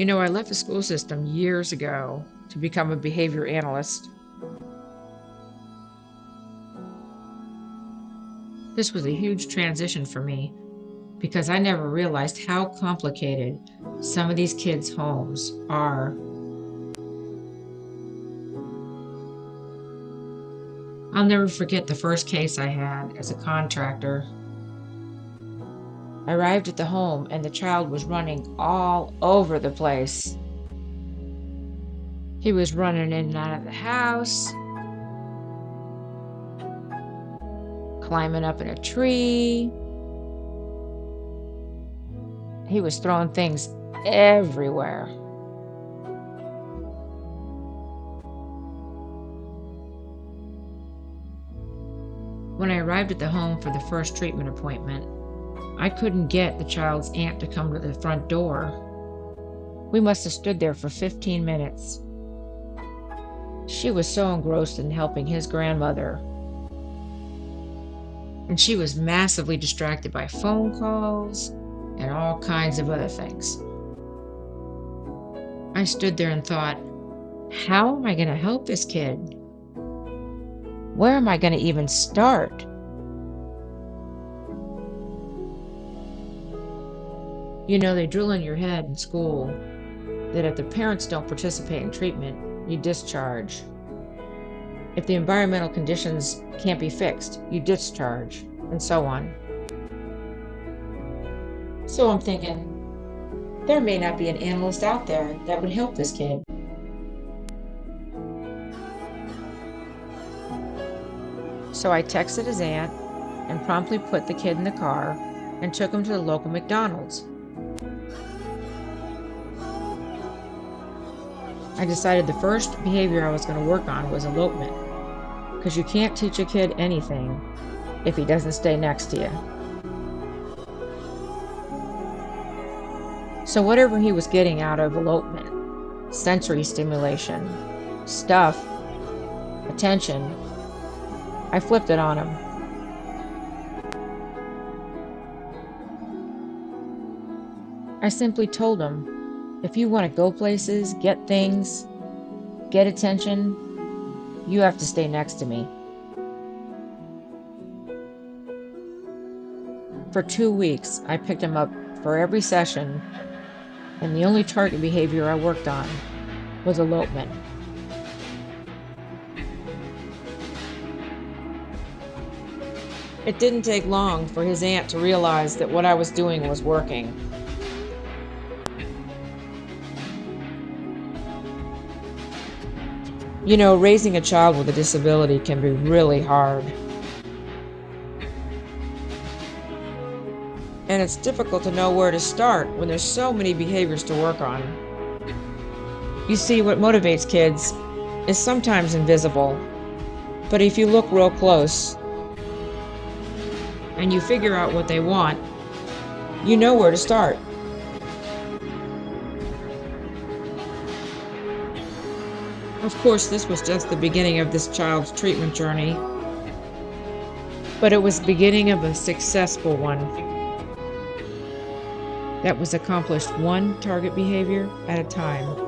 I left the school system years ago to become a behavior analyst. This was a huge transition for me because I never realized how complicated some of these kids' homes are. I'll never forget the first case I had as a contractor. I arrived at the home and the child was running all over the place. He was running in and out of the house, climbing up in a tree. He was throwing things everywhere. When I arrived at the home for the first treatment appointment, I couldn't get the child's aunt to come to the front door. We must have stood there for 15 minutes. She was so engrossed in helping his grandmother, and she was massively distracted by phone calls and all kinds of other things. I stood there and thought, how am I going to help this kid? Where am I going to even start? They drill in your head in school that if the parents don't participate in treatment, you discharge. If the environmental conditions can't be fixed, you discharge, and so on. So I'm thinking, there may not be an analyst out there that would help this kid. So I texted his aunt and promptly put the kid in the car and took him to the local McDonald's. I decided the first behavior I was going to work on was elopement, because you can't teach a kid anything if he doesn't stay next to you. So whatever he was getting out of elopement, sensory stimulation, stuff, attention, I flipped it on him. I simply told him, if you want to go places, get things, get attention, you have to stay next to me. For 2 weeks, I picked him up for every session, and the only target behavior I worked on was elopement. It didn't take long for his aunt to realize that what I was doing was working. Raising a child with a disability can be really hard. And it's difficult to know where to start when there's so many behaviors to work on. You see, what motivates kids is sometimes invisible, but if you look real close and you figure out what they want, you know where to start. Of course, this was just the beginning of this child's treatment journey, but it was the beginning of a successful one that was accomplished one target behavior at a time.